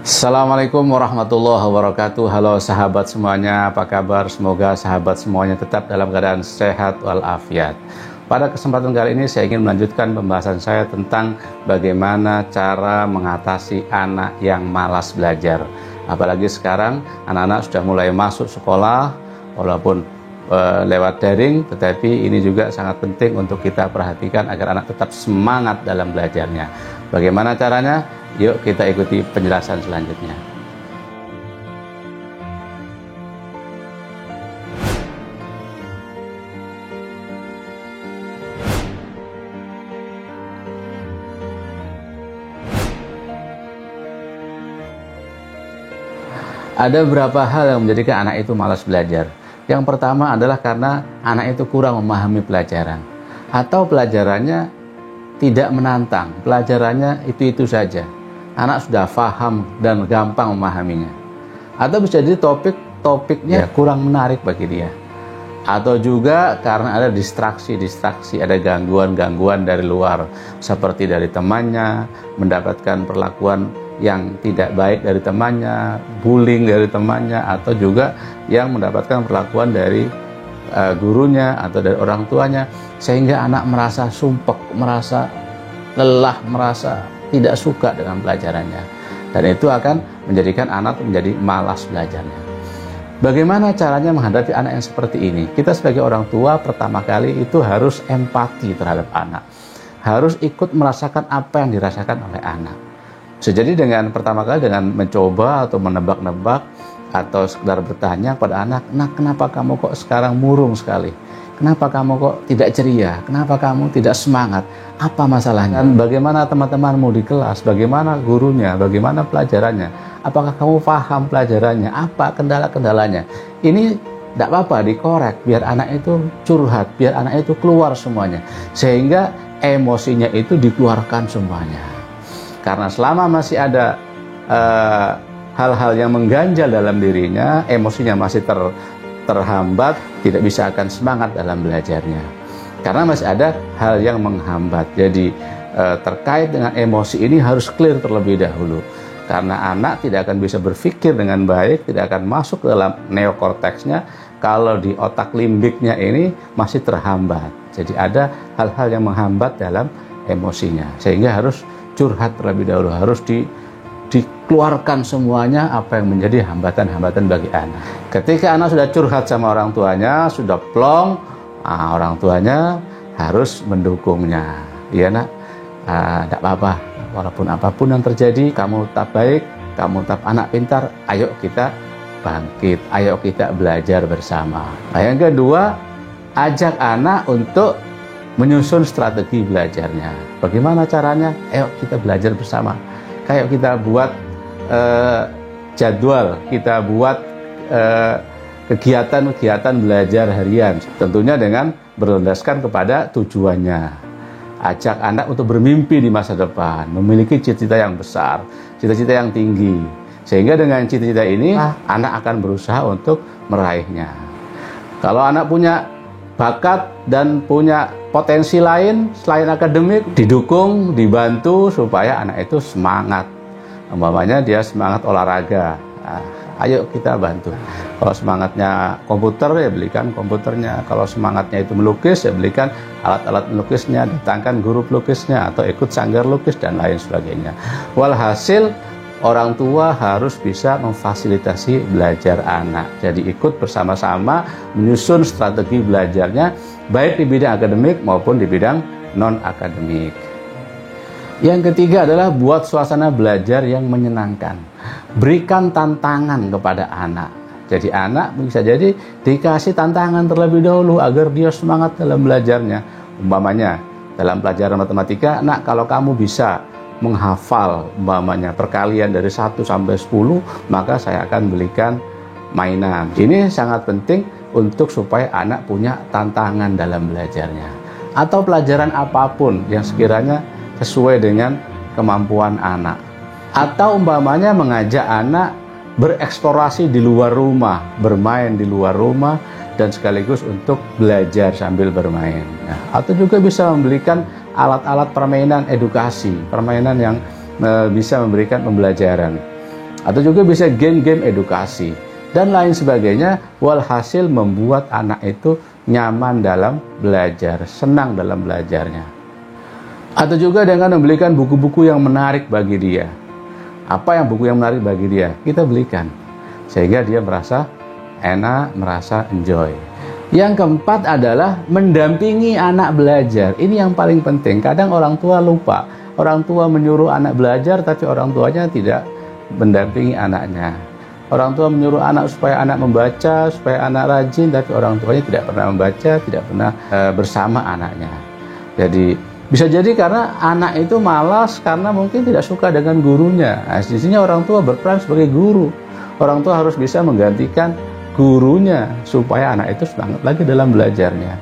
Assalamualaikum warahmatullahi wabarakatuh. Halo sahabat semuanya, apa kabar? Semoga sahabat semuanya tetap dalam keadaan sehat walafiat. Pada kesempatan kali ini saya ingin melanjutkan pembahasan saya tentang bagaimana cara mengatasi anak yang malas belajar. Apalagi sekarang anak-anak sudah mulai masuk sekolah, walaupun lewat daring, tetapi ini juga sangat penting untuk kita perhatikan agar anak tetap semangat dalam belajarnya. Bagaimana caranya? Yuk kita ikuti penjelasan selanjutnya. Ada beberapa hal yang menjadikan anak itu malas belajar. Yang pertama adalah karena anak itu kurang memahami pelajaran, atau pelajarannya tidak menantang, pelajarannya itu-itu saja. Anak sudah paham dan gampang memahaminya. Atau bisa jadi topiknya kurang menarik bagi dia. Atau juga karena ada distraksi, ada gangguan dari luar, seperti dari temannya, mendapatkan perlakuan yang tidak baik dari temannya, bullying dari temannya, atau juga yang mendapatkan perlakuan dari gurunya atau dari orang tuanya, sehingga anak merasa sumpek, merasa lelah, merasa tidak suka dengan pelajarannya, dan itu akan menjadikan anak menjadi malas belajarnya. Bagaimana caranya menghadapi anak yang seperti ini? Kita sebagai orang tua pertama kali itu harus empati terhadap anak, harus ikut merasakan apa yang dirasakan oleh anak. Jadi dengan pertama kali dengan mencoba atau menebak-nebak atau sekedar bertanya kepada anak, "Nak, kenapa kamu kok sekarang murung sekali? Kenapa kamu kok tidak ceria? Kenapa kamu tidak semangat? Apa masalahnya? Dan bagaimana teman-temanmu di kelas? Bagaimana gurunya? Bagaimana pelajarannya? Apakah kamu paham pelajarannya? Apa kendala-kendalanya?" Ini tidak apa-apa, dikorek, biar anak itu curhat, biar anak itu keluar semuanya, sehingga emosinya itu dikeluarkan semuanya. Karena selama masih ada hal-hal yang mengganjal dalam dirinya, emosinya masih terhambat, tidak bisa akan semangat dalam belajarnya. Karena masih ada hal yang menghambat. Jadi terkait dengan emosi ini harus clear terlebih dahulu. Karena anak tidak akan bisa berpikir dengan baik, tidak akan masuk ke dalam neokorteksnya kalau di otak limbiknya ini masih terhambat. Jadi ada hal-hal yang menghambat dalam emosinya, sehingga harus curhat terlebih dahulu, harus dikeluarkan semuanya apa yang menjadi hambatan-hambatan bagi anak. Ketika anak sudah curhat sama orang tuanya, sudah plong, orang tuanya harus mendukungnya. Iya nak, tidak apa-apa, walaupun apapun yang terjadi, kamu tetap baik, kamu tetap anak pintar, ayo kita bangkit, ayo kita belajar bersama. Nah, yang kedua, ajak anak untuk menyusun strategi belajarnya. Bagaimana caranya? Ayo kita belajar bersama. Kayak kita buat jadwal, kita buat kegiatan-kegiatan belajar harian. Tentunya dengan berlandaskan kepada tujuannya. Ajak anak untuk bermimpi di masa depan, memiliki cita-cita yang besar, cita-cita yang tinggi. Sehingga dengan cita-cita ini, anak akan berusaha untuk meraihnya. Kalau anak punya bakat dan punya potensi lain selain akademik, didukung, dibantu supaya anak itu semangat. Umpamanya dia semangat olahraga, ayo kita bantu. Kalau semangatnya komputer, ya belikan komputernya. Kalau semangatnya itu melukis, ya belikan alat-alat melukisnya, datangkan guru pelukisnya, atau ikut sanggar lukis dan lain sebagainya. Walhasil, orang tua harus bisa memfasilitasi belajar anak. Jadi ikut bersama-sama menyusun strategi belajarnya, baik di bidang akademik maupun di bidang non-akademik. Yang ketiga adalah buat suasana belajar yang menyenangkan. Berikan tantangan kepada anak. Jadi anak bisa jadi dikasih tantangan terlebih dahulu agar dia semangat dalam belajarnya. Umpamanya dalam pelajaran matematika, "Nak, kalau kamu bisa menghafal umpamanya perkalian dari 1 sampai 10, maka saya akan belikan mainan." Ini sangat penting untuk supaya anak punya tantangan dalam belajarnya. Atau pelajaran apapun yang sekiranya sesuai dengan kemampuan anak. Atau umpamanya mengajak anak bereksplorasi di luar rumah, bermain di luar rumah, dan sekaligus untuk belajar sambil bermain. Nah, atau juga bisa membelikan alat-alat permainan edukasi, permainan yang bisa memberikan pembelajaran. Atau juga bisa game-game edukasi dan lain sebagainya, walhasil membuat anak itu nyaman dalam belajar, senang dalam belajarnya. Atau juga dengan membelikan buku-buku yang menarik bagi dia. Apa yang buku yang menarik bagi dia? Kita belikan, sehingga dia merasa enak, merasa enjoy. Yang keempat adalah mendampingi anak belajar. Ini yang paling penting. Kadang orang tua lupa. Orang tua menyuruh anak belajar, tapi orang tuanya tidak mendampingi anaknya. Orang tua menyuruh anak supaya anak membaca, supaya anak rajin, tapi orang tuanya tidak pernah membaca, tidak pernah bersama anaknya. Jadi bisa jadi karena anak itu malas karena mungkin tidak suka dengan gurunya. Nah, di sini orang tua berperan sebagai guru. Orang tua harus bisa menggantikan gurunya supaya anak itu semangat lagi dalam belajarnya.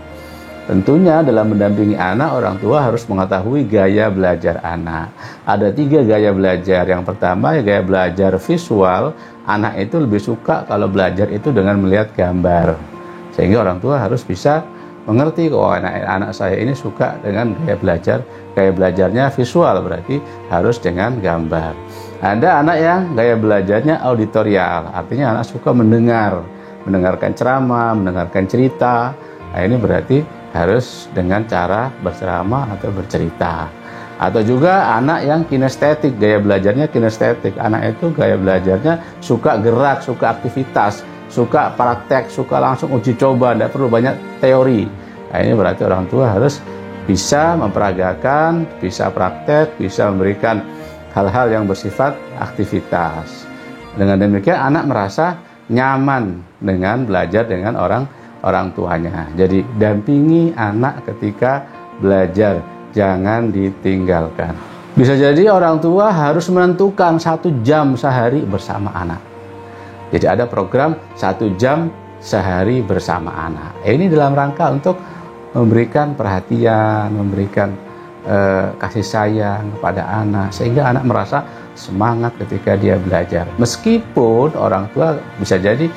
Tentunya dalam mendampingi anak, orang tua harus mengetahui gaya belajar anak. Ada 3 gaya belajar. Yang pertama ya gaya belajar visual. Anak itu lebih suka kalau belajar itu dengan melihat gambar. Sehingga orang tua harus bisa mengerti bahwa anak saya ini suka dengan gaya belajar. Gaya belajarnya visual, berarti harus dengan gambar. Ada anak yang gaya belajarnya auditorial. Artinya anak suka mendengarkan ceramah, mendengarkan cerita. Nah, ini berarti harus dengan cara berceramah atau bercerita. Atau juga anak yang kinestetik, gaya belajarnya kinestetik. Anak itu gaya belajarnya suka gerak, suka aktivitas, suka praktek, suka langsung uji coba, tidak perlu banyak teori. Nah, ini berarti orang tua harus bisa memperagakan, bisa praktek, bisa memberikan hal-hal yang bersifat aktivitas. Dengan demikian anak merasa nyaman dengan belajar dengan orang tuanya. Jadi dampingi anak ketika belajar, jangan ditinggalkan. Bisa jadi orang tua harus menentukan 1 jam sehari bersama anak. Jadi ada program 1 jam sehari bersama anak. Ini dalam rangka untuk memberikan perhatian, memberikan kasih sayang kepada anak, sehingga anak merasa semangat ketika dia belajar. Meskipun orang tua bisa jadi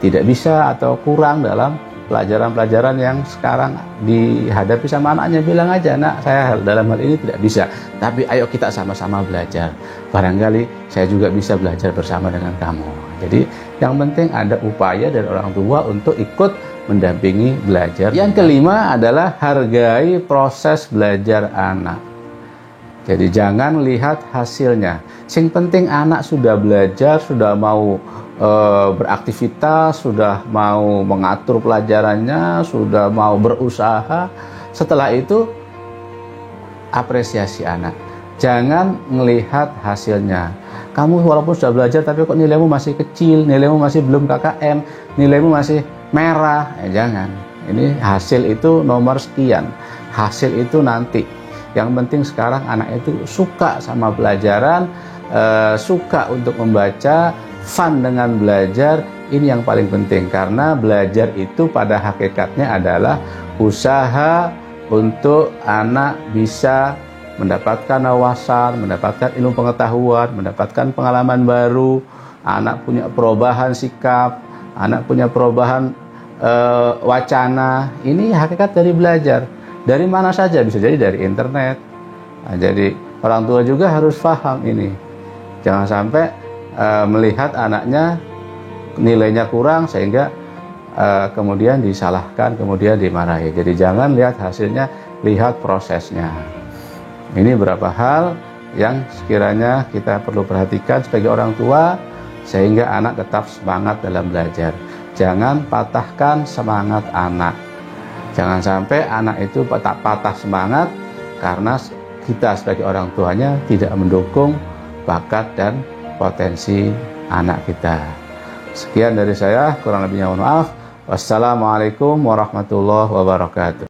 tidak bisa atau kurang dalam pelajaran-pelajaran yang sekarang dihadapi sama anaknya, bilang aja, nak, saya dalam hal ini tidak bisa, tapi ayo kita sama-sama belajar. Barangkali saya juga bisa belajar bersama dengan kamu. Jadi yang penting ada upaya dari orang tua untuk ikut mendampingi belajar. Yang kelima adalah hargai proses belajar anak. Jadi jangan lihat hasilnya. Yang penting anak sudah belajar, sudah mau beraktivitas, sudah mau mengatur pelajarannya, sudah mau berusaha. Setelah itu apresiasi anak. Jangan melihat hasilnya. Kamu walaupun sudah belajar tapi kok nilaimu masih kecil, nilaimu masih belum KKM, nilaimu masih merah. Jangan. Ini hasil itu nomor sekian. Hasil itu nanti. Yang penting sekarang anak itu suka sama pelajaran, suka untuk membaca, fun dengan belajar. Ini yang paling penting, karena belajar itu pada hakikatnya adalah usaha untuk anak bisa mendapatkan wawasan, mendapatkan ilmu pengetahuan, mendapatkan pengalaman baru. Anak punya perubahan sikap, anak punya perubahan wacana. Ini hakikat dari belajar. Dari mana saja, bisa jadi dari internet. Nah, jadi orang tua juga harus paham ini. Jangan sampai melihat anaknya nilainya kurang sehingga kemudian disalahkan, kemudian dimarahi. Jadi jangan lihat hasilnya, lihat prosesnya. Ini beberapa hal yang sekiranya kita perlu perhatikan sebagai orang tua sehingga anak tetap semangat dalam belajar. Jangan patahkan semangat anak. Jangan sampai anak itu patah semangat karena kita sebagai orang tuanya tidak mendukung bakat dan potensi anak kita. Sekian dari saya, kurang lebihnya mohon maaf. Wassalamualaikum warahmatullahi wabarakatuh.